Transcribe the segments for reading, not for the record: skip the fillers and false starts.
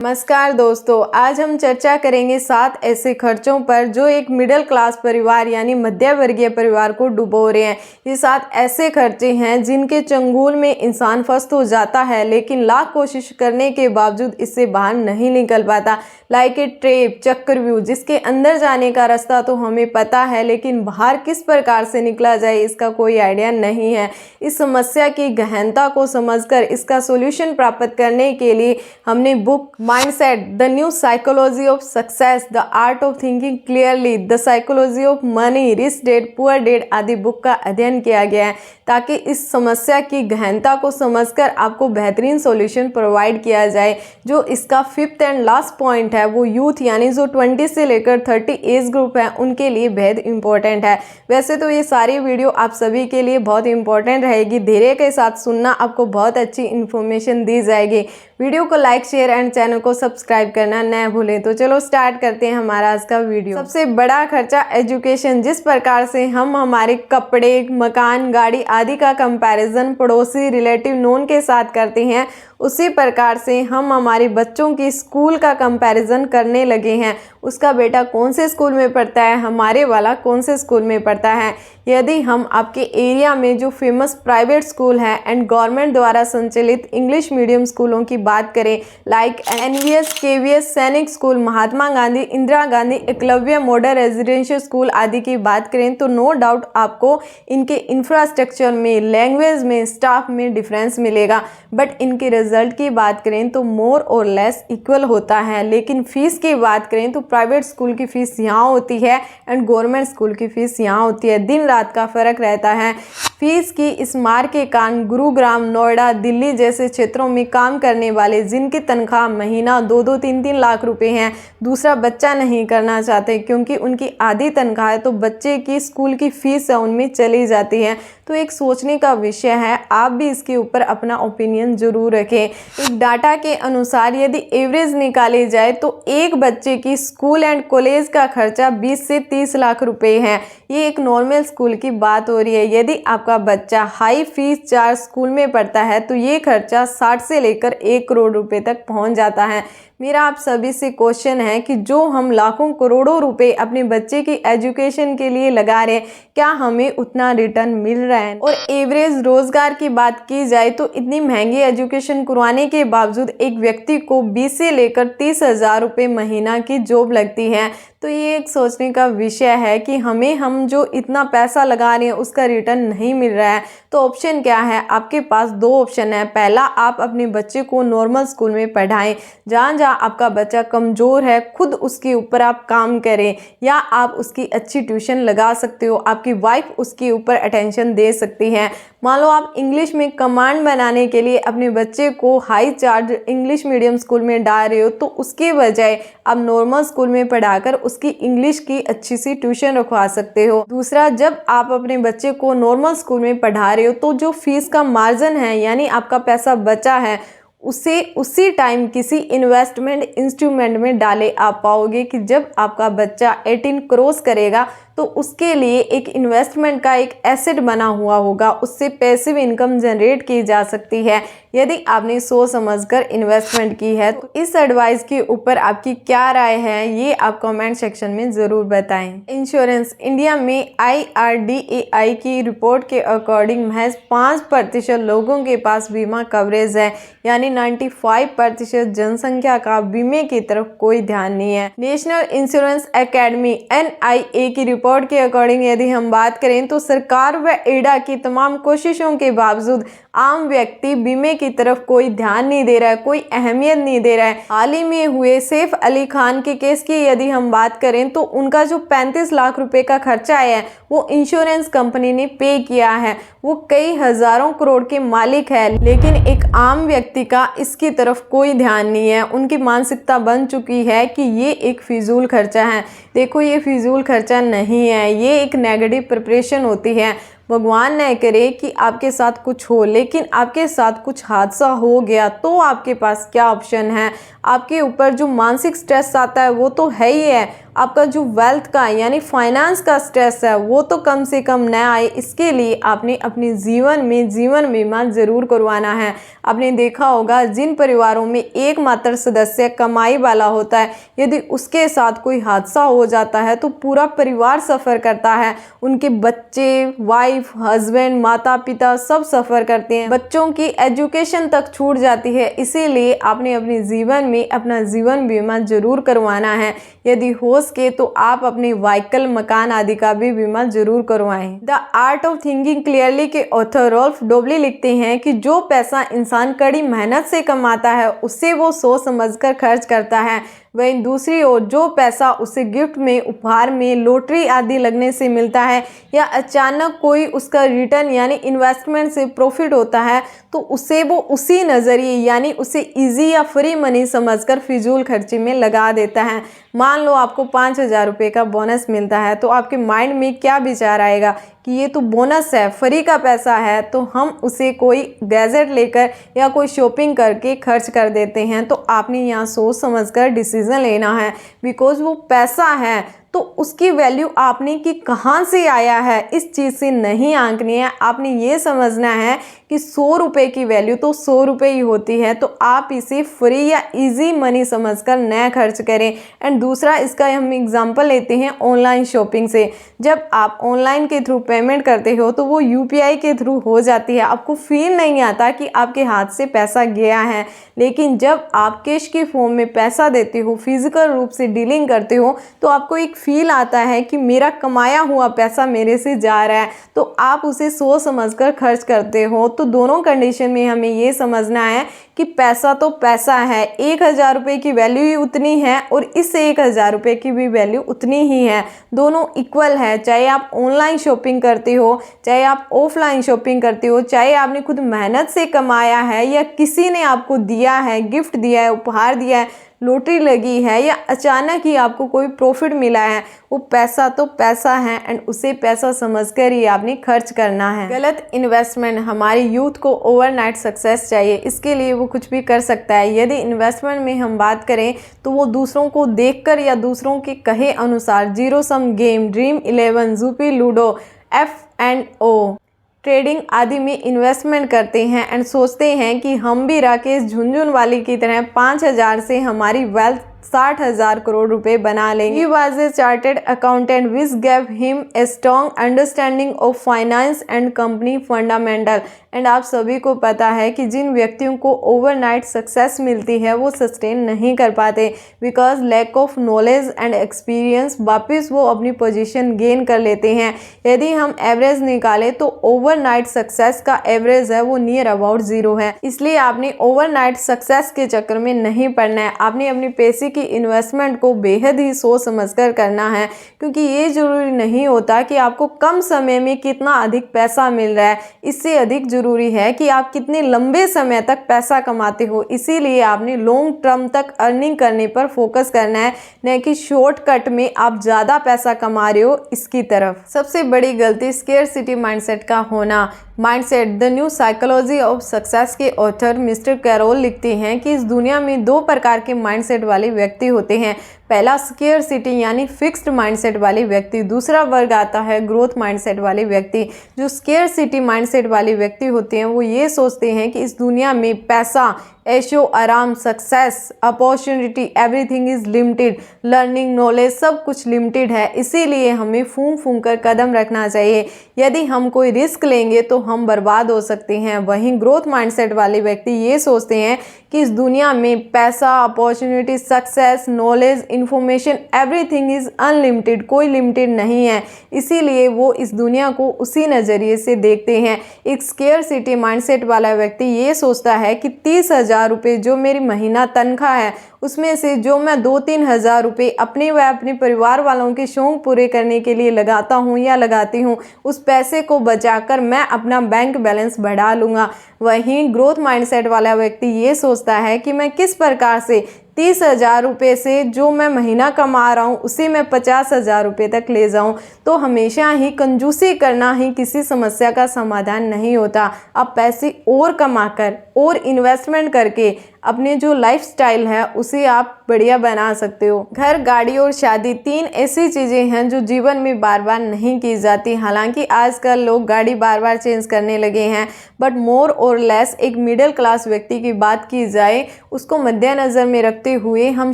नमस्कार दोस्तों, आज हम चर्चा करेंगे 7 ऐसे खर्चों पर जो एक मिडिल क्लास परिवार यानी मध्य वर्गीय परिवार को डुबो रहे हैं। ये 7 ऐसे खर्चे हैं जिनके चंगुल में इंसान फंस तो जाता है, लेकिन लाख कोशिश करने के बावजूद इससे बाहर नहीं निकल पाता। लाइक ए ट्रैप, चक्रव्यूह, जिसके अंदर जाने का रास्ता तो हमें पता है, लेकिन बाहर किस प्रकार से निकला जाए इसका कोई आइडिया नहीं है। इस समस्या की गहनता को समझकर इसका सोल्यूशन प्राप्त करने के लिए हमने book mindset, the new psychology of success, the art of thinking clearly, the psychology of money, rich dad poor dad आदि बुक का अध्ययन किया गया है, ताकि इस समस्या की गहनता को समझकर आपको बेहतरीन सॉल्यूशन प्रोवाइड किया जाए। जो इसका 5th एंड लास्ट पॉइंट है वो यूथ यानी जो 20 से लेकर 30 एज ग्रुप है उनके लिए बेहद इंपॉर्टेंट है। वैसे तो ये सारी वीडियो आप सभी के लिए बहुत इंपॉर्टेंट रहेगी, धैर्य के साथ सुनना, आपको बहुत अच्छी इन्फॉर्मेशन दी जाएगी। वीडियो को लाइक, शेयर एंड चैनल को सब्सक्राइब करना न भूलें। तो चलो स्टार्ट करते हैं हमारा आज का वीडियो। सबसे बड़ा खर्चा एजुकेशन। जिस प्रकार से हम हमारे कपड़े, मकान, गाड़ी आदि का कंपैरिजन पड़ोसी, रिलेटिव, नोन के साथ करते हैं, उसी प्रकार से हम हमारे बच्चों की स्कूल का कंपैरिजन करने लगे हैं। उसका बेटा कौन से स्कूल में पढ़ता है, हमारे वाला कौन से स्कूल में पढ़ता है। यदि हम आपके एरिया में जो फेमस प्राइवेट स्कूल है एंड गवर्नमेंट द्वारा संचालित इंग्लिश मीडियम स्कूलों की बात करें, like NVS, KVS, Sainik school, Mahatma Gandhi, Indira Gandhi, Eklavya model residential school आदि की बात करें, तो नो डाउट आपको इनके इंफ्रास्ट्रक्चर में, लैंग्वेज में, स्टाफ में डिफरेंस मिलेगा। बट इनके रिजल्ट की बात करें तो मोर और लेस इक्वल होता है। लेकिन फीस की बात करें तो प्राइवेट स्कूल की फीस यहाँ होती है एंड गवर्नमेंट स्कूल की फीस यहाँ होती है। दिन रात का फर्क रहता है। फीस की इस मार के कारण गुरुग्राम, नोएडा, दिल्ली जैसे क्षेत्रों में काम करने वाले जिनकी तनख्वाह महीना 2-2, 3-3 लाख रुपए हैं, दूसरा बच्चा नहीं करना चाहते, क्योंकि उनकी आधी तनख्वाह तो बच्चे की स्कूल की फीस है उनमें चली जाती है। तो एक सोचने का विषय है, आप भी इसके ऊपर अपना ओपिनियन जरूर रखें। एक डाटा के अनुसार यदि एवरेज निकाली जाए तो एक बच्चे की स्कूल एंड कॉलेज का खर्चा 20 से 30 लाख रुपए है। ये एक नॉर्मल स्कूल की बात हो रही है। यदि आपका बच्चा हाई फीस चार्ज स्कूल में पढ़ता है तो ये खर्चा 60 से लेकर 1 करोड़ रुपए तक पहुंच जाता है। मेरा आप सभी से क्वेश्चन है कि जो हम लाखों करोड़ों रुपए अपने बच्चे की एजुकेशन के लिए लगा रहे हैं, क्या हमें उतना रिटर्न मिल रहा है? और एवरेज रोजगार की बात की जाए तो इतनी महंगी एजुकेशन करवाने के बावजूद एक व्यक्ति को 20 से लेकर 30,000 रुपये महीना की जॉब लगती है। तो ये एक सोचने का विषय है कि हम जो इतना पैसा लगा रहे हैं उसका रिटर्न नहीं मिल रहा है। तो ऑप्शन क्या है? आपके पास 2 ऑप्शन है। पहला, आप अपने बच्चे को नॉर्मल स्कूल में पढ़ाएं, जहाँ आपका बच्चा कमज़ोर है खुद उसके ऊपर आप काम करें, या आप उसकी अच्छी ट्यूशन लगा सकते हो, आपकी वाइफ उसके ऊपर अटेंशन दे सकती है। मान लो आप इंग्लिश में कमांड बनाने के लिए अपने बच्चे को high charge English medium school में डाल रहे हो, तो उसके बजाय आप नॉर्मल स्कूल में पढ़ाकर उसकी इंग्लिश की अच्छी सी ट्यूशन रखवा सकते हो। दूसरा, जब आप अपने बच्चे को नॉर्मल स्कूल में पढ़ा रहे हो तो जो फीस का मार्जिन है यानी आपका पैसा बचा है उसे उसी टाइम किसी इन्वेस्टमेंट इंस्ट्रूमेंट में डाले आ पाओगे कि जब आपका बच्चा 18 क्रॉस करेगा तो उसके लिए एक इन्वेस्टमेंट का एक एसेट बना हुआ होगा, उससे पैसिव इनकम जनरेट की जा सकती है यदि आपने सोच समझकर इन्वेस्टमेंट की है। तो इस एडवाइस के ऊपर आपकी क्या राय है ये आप कमेंट सेक्शन में ज़रूर बताएं। इंश्योरेंस। इंडिया में IRDAI की रिपोर्ट के अकॉर्डिंग महज 5% लोगों के पास बीमा कवरेज है, यानी 95% जनसंख्या का बीमे की तरफ कोई ध्यान नहीं है। नेशनल इंश्योरेंस एकेडमी NIA की रिपोर्ट के अकॉर्डिंग यदि हम बात करें तो सरकार व एडा की तमाम कोशिशों के बावजूद आम व्यक्ति बीमे की तरफ कोई ध्यान नहीं दे रहा है, कोई अहमियत नहीं दे रहा है। हाल ही में हुए सैफ अली खान के केस की यदि हम बात करें तो उनका जो 35 लाख रुपए का खर्चा आया है वो इंश्योरेंस कंपनी ने पे किया है। वो कई हजारों करोड़ के मालिक है, लेकिन एक आम व्यक्ति का इसकी तरफ कोई ध्यान नहीं है। उनकी मानसिकता बन चुकी है कि ये एक फिजूल खर्चा है। देखो, ये फिजूल खर्चा नहीं है, ये एक नेगेटिव प्रिपरेशन होती है। भगवान न करे कि आपके साथ कुछ हो, लेकिन आपके साथ कुछ हादसा हो गया तो आपके पास क्या ऑप्शन है? आपके ऊपर जो मानसिक स्ट्रेस आता है वो तो है ही है, आपका जो वेल्थ का यानी फाइनेंस का स्ट्रेस है वो तो कम से कम न आए, इसके लिए आपने अपने जीवन में जीवन बीमा ज़रूर करवाना है। आपने देखा होगा जिन परिवारों में एकमात्र सदस्य कमाई वाला होता है, यदि उसके साथ कोई हादसा हो जाता है तो पूरा परिवार सफ़र करता है, उनके बच्चे, वाइफ, हस्बैंड, माता पिता सब सफ़र करते हैं, बच्चों की एजुकेशन तक छूट जाती है। इसीलिए आपने अपने जीवन में अपना जीवन बीमा ज़रूर करवाना है। यदि हो सके तो आप अपने व्हीकल, मकान आदि का भी बीमा जरूर करवाएं। The art of thinking clearly के ऑथर रॉल्फ डोबली लिखते हैं कि जो पैसा इंसान कड़ी मेहनत से कमाता है उससे वो सोच समझकर खर्च करता है, वहीं दूसरी ओर जो पैसा उसे गिफ्ट में, उपहार में, लॉटरी आदि लगने से मिलता है या अचानक कोई उसका रिटर्न यानी इन्वेस्टमेंट से प्रॉफिट होता है तो उसे वो उसी नज़रिए यानी उसे इजी या फ्री मनी समझकर फिजूल खर्ची में लगा देता है। मान लो आपको 5,000 रुपये का बोनस मिलता है तो आपके माइंड में क्या विचार आएगा कि ये तो बोनस है, फ्री का पैसा है, तो हम उसे कोई गैजेट लेकर या कोई शॉपिंग करके खर्च कर देते हैं। तो आपने यहाँ सोच समझकर डिसीजन लेना है, बिकॉज वो पैसा है तो उसकी वैल्यू आपने कि कहाँ से आया है इस चीज़ से नहीं आंकनी है। आपने ये समझना है कि 100 रुपये की वैल्यू तो 100 रुपये ही होती है, तो आप इसे फ्री या इजी मनी समझकर न खर्च करें। एंड दूसरा इसका हम एग्जांपल लेते हैं ऑनलाइन शॉपिंग से। जब आप ऑनलाइन के थ्रू पेमेंट करते हो तो वो UPI के थ्रू हो जाती है, आपको फील नहीं आता कि आपके हाथ से पैसा गया है, लेकिन जब आप कैश की फॉर्म में पैसा देते हो, फिजिकल रूप से डीलिंग करते हो, तो आपको एक फील आता है कि मेरा कमाया हुआ पैसा मेरे से जा रहा है, तो आप उसे सोच समझकर खर्च करते हो। तो दोनों कंडीशन में हमें ये समझना है कि पैसा तो पैसा है, 1,000 रुपये की वैल्यू ही उतनी है और इस 1,000 रुपये की भी वैल्यू उतनी ही है, दोनों इक्वल है। चाहे आप ऑनलाइन शॉपिंग करते हो, चाहे आप ऑफलाइन शॉपिंग करते हो, चाहे आपने खुद मेहनत से कमाया है या किसी ने आपको दिया है, गिफ्ट दिया है, उपहार दिया है, लॉटरी लगी है या अचानक ही आपको कोई प्रॉफिट मिला है, वो पैसा तो पैसा है एंड उसे पैसा समझकर ही आपने खर्च करना है। गलत इन्वेस्टमेंट हमारे यूथ को ओवरनाइट सक्सेस चाहिए, इसके लिए वो कुछ भी कर सकता है। यदि इन्वेस्टमेंट में हम बात करें तो वो दूसरों को देखकर या दूसरों के कहे अनुसार zero sum game, dream 11, Zupee, ludo, F&O trading आदि में इन्वेस्टमेंट करते हैं एंड सोचते हैं कि हम भी राकेश झुनझुनवाला की तरह 5,000 से हमारी वेल्थ 60,000 करोड़ रुपए बना लेंगे। He was a chartered accountant which gave him a strong understanding of finance and company fundamental। And आप सभी को पता है कि जिन व्यक्तियों को ओवरनाइट सक्सेस मिलती है वो सस्टेन नहीं कर पाते because lack of knowledge and experience. वापस वो अपनी पोजीशन गेन कर लेते हैं। यदि हम एवरेज निकालें तो ओवरनाइट सक्सेस का एवरेज है वो नियर अबाउट 0 है। इसलिए आपने ओवरनाइट सक्सेस के चक्कर में नहीं पड़ना है। आपने अपने पैसे की इन्वेस्टमेंट को बेहद ही सोच समझकर करना है, क्योंकि ये जरूरी नहीं होता कि आपको कम समय में कितना अधिक पैसा मिल रहा है। इससे अधिक जरूरी है कि आप कितने लंबे समय तक पैसा कमाते हो। इसीलिए आपने लॉन्ग टर्म तक अर्निंग करने पर फोकस करना है, न कि शॉर्टकट में आप ज़्यादा पैसा कमा रहे हो इसकी तरफ। सबसे बड़ी गलती स्केर्सिटी माइंडसेट का होना। Mindset the new psychology of success के ऑथर मिस्टर कैरोल लिखते हैं कि इस दुनिया में 2 प्रकार के माइंडसेट वाले व्यक्ति होते हैं। पहला स्केर्सिटी यानी फिक्स्ड माइंडसेट वाले व्यक्ति, दूसरा वर्ग आता है ग्रोथ माइंडसेट वाले व्यक्ति। जो स्केर्सिटी माइंडसेट वाले व्यक्ति होते हैं वो ये सोचते हैं कि इस दुनिया में पैसा, ऐशो आराम, success, opportunity, everything is limited, learning, knowledge सब कुछ लिमिटेड है। इसीलिए हमें फूंक फूंक कर कदम रखना चाहिए। यदि हम कोई रिस्क लेंगे तो हम बर्बाद हो सकते हैं। वहीं ग्रोथ माइंडसेट वाले व्यक्ति ये सोचते हैं कि इस दुनिया में पैसा, opportunity, success, knowledge, information, everything is unlimited, कोई लिमिटेड नहीं है। इसीलिए वो इस दुनिया को उसी नज़रिए से देखते हैं। एक स्केर्सिटी माइंडसेट वाला व्यक्ति ये सोचता है कि 30,000 रुपये जो मेरी महीना तनख्वाह है उसमें से जो मैं 2-3 हज़ार रुपये अपने व अपने परिवार वालों के शौक पूरे करने के लिए लगाता हूँ या लगाती हूँ, उस पैसे को बचाकर मैं अपना बैंक बैलेंस बढ़ा लूँगा। वहीं ग्रोथ माइंडसेट वाला व्यक्ति ये सोचता है कि मैं किस प्रकार से 30,000 रुपये से जो मैं महीना कमा रहा हूँ उसे मैं 50,000 रुपये तक ले जाऊँ। तो हमेशा ही कंजूसी करना ही किसी समस्या का समाधान नहीं होता। आप पैसे और कमाकर और इन्वेस्टमेंट करके अपने जो लाइफस्टाइल है उसे आप बढ़िया बना सकते हो। घर, गाड़ी और शादी 3 ऐसी चीज़ें हैं जो जीवन में बार बार नहीं की जाती। हालांकि आजकल लोग गाड़ी बार बार चेंज करने लगे हैं, बट मोर और लेस एक मिडिल क्लास व्यक्ति की बात की जाए, उसको मद्देनज़र में रखते हुए हम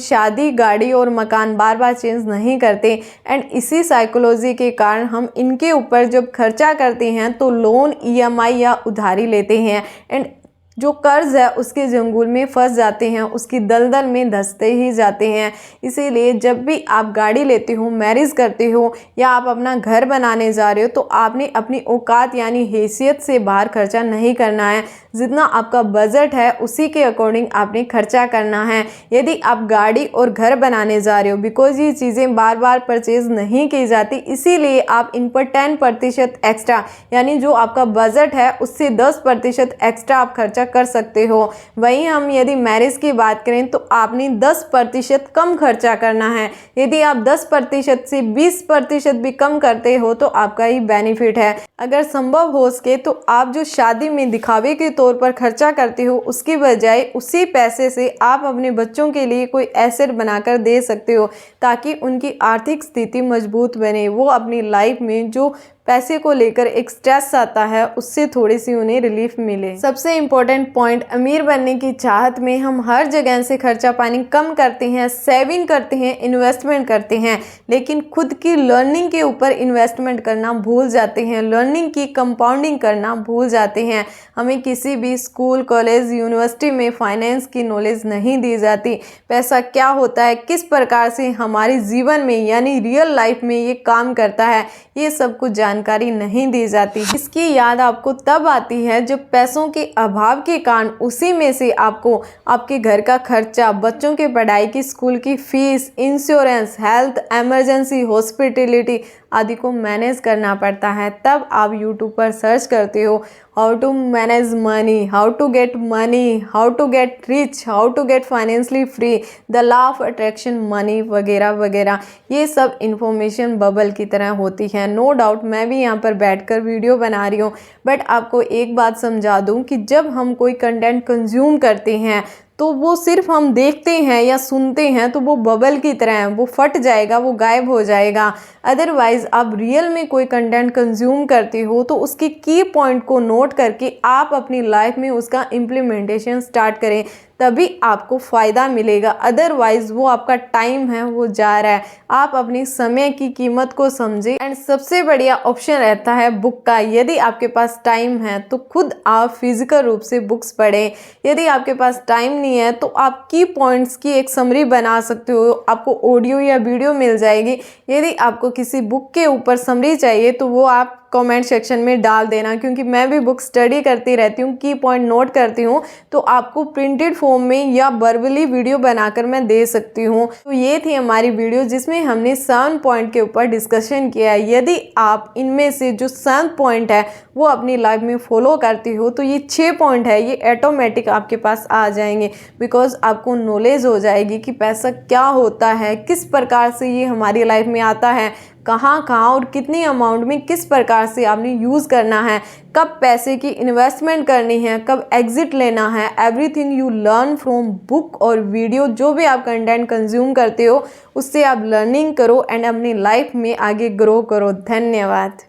शादी, गाड़ी और मकान बार बार चेंज नहीं करते। एंड इसी साइकोलॉजी के कारण हम इनके ऊपर जब खर्चा करते हैं तो लोन, EMI या उधारी लेते हैं एंड जो कर्ज है उसके जंगल में फंस जाते हैं, उसकी दलदल में धंसते ही जाते हैं। इसीलिए जब भी आप गाड़ी लेते हो, मैरिज करते हो या आप अपना घर बनाने जा रहे हो तो आपने अपनी औकात यानी हैसियत से बाहर खर्चा नहीं करना है। जितना आपका बजट है उसी के अकॉर्डिंग आपने खर्चा करना है। यदि आप गाड़ी और घर बनाने जा रहे हो, बिकॉज ये चीज़ें बार बार परचेज नहीं की जाती, इसीलिए आप इन पर 10% एक्स्ट्रा यानी जो आपका बजट है उससे 10% एक्स्ट्रा आप खर्चा कर सकते हो। वहीं हम यदि मैरिज की बात करें तो आपने 10% कम खर्चा करना है। यदि आप 10% से 20% भी कम करते हो तो आपका ही बेनिफिट है। अगर संभव हो सके तो आप जो शादी में दिखावे के तौर पर खर्चा करते हो उसकी बजाय उसी पैसे से आप अपने बच्चों के लिए कोई एसेट बनाकर दे सकते हो, ताकि उनकी आर्थिक स्थिति मजबूत बने। वो अपनी लाइफ में जो पैसे को लेकर एक स्ट्रेस आता है उससे थोड़ी सी उन्हें रिलीफ मिले। सबसे इम्पोर्टेंट पॉइंट, अमीर बनने की चाहत में हम हर जगह से खर्चा पानी कम करते हैं, सेविंग करते हैं, इन्वेस्टमेंट करते हैं, लेकिन खुद की लर्निंग के ऊपर इन्वेस्टमेंट करना भूल जाते हैं, लर्निंग की कंपाउंडिंग करना भूल जाते हैं। हमें किसी भी स्कूल, कॉलेज, यूनिवर्सिटी में फाइनेंस की नॉलेज नहीं दी जाती। पैसा क्या होता है, किस प्रकार से हमारे जीवन में यानी रियल लाइफ में ये काम करता है, ये सब कुछ जानकारी नहीं दी जाती। इसकी याद आपको तब आती है जब पैसों के अभाव के कारण उसी में से आपको आपके घर का खर्चा, बच्चों के पढ़ाई की, स्कूल की fees, insurance, health, emergency, hospitality आदि को मैनेज करना पड़ता है। तब आप यूट्यूब पर सर्च करते हो how to manage money, how to get money, how to get rich, how to get financially free, the law of attraction money वगैरह वगैरह। ये सब इंफॉर्मेशन बबल की तरह होती है। नो डाउट मैं भी यहाँ पर बैठकर वीडियो बना रही हूँ, बट आपको एक बात समझा दूँ कि जब हम कोई कंटेंट कंज्यूम करते हैं तो वो सिर्फ हम देखते हैं या सुनते हैं तो वो बबल की तरह है, वो फट जाएगा, वो गायब हो जाएगा। अदरवाइज़ आप रियल में कोई कंटेंट कंज्यूम करते हो तो उसके की पॉइंट को नोट करके आप अपनी लाइफ में उसका इम्प्लीमेंटेशन स्टार्ट करें, तभी आपको फ़ायदा मिलेगा। अदरवाइज़ वो आपका टाइम है वो जा रहा है। आप अपनी समय की कीमत को समझें। एंड सबसे बढ़िया ऑप्शन रहता है बुक का। यदि आपके पास टाइम है तो खुद आप फिजिकल रूप से बुक्स पढ़ें। यदि आपके पास टाइम नहीं है तो आप की पॉइंट्स की एक समरी बना सकते हो, आपको ऑडियो या वीडियो मिल जाएगी। यदि आपको किसी बुक के ऊपर समरी चाहिए तो वो आप कमेंट सेक्शन में डाल देना, क्योंकि मैं भी बुक स्टडी करती रहती हूँ, की पॉइंट नोट करती हूँ, तो आपको प्रिंटेड फॉर्म में या वर्बली वीडियो बनाकर मैं दे सकती हूँ। तो ये थी हमारी वीडियो जिसमें हमने 7 पॉइंट के ऊपर डिस्कशन किया है। यदि आप इनमें से जो 7 पॉइंट है वो अपनी लाइफ में फॉलो करती हो तो ये 6 पॉइंट है ये ऑटोमेटिक आपके पास आ जाएंगे, बिकॉज आपको नॉलेज हो जाएगी कि पैसा क्या होता है, किस प्रकार से ये हमारी लाइफ में आता है, कहाँ कहाँ और कितनी अमाउंट में किस प्रकार से आपने यूज़ करना है, कब पैसे की इन्वेस्टमेंट करनी है, कब एग्जिट लेना है। Everything you learn from book और वीडियो। जो भी आप कंटेंट कंज्यूम करते हो उससे आप लर्निंग करो एंड अपनी लाइफ में आगे ग्रो करो। धन्यवाद।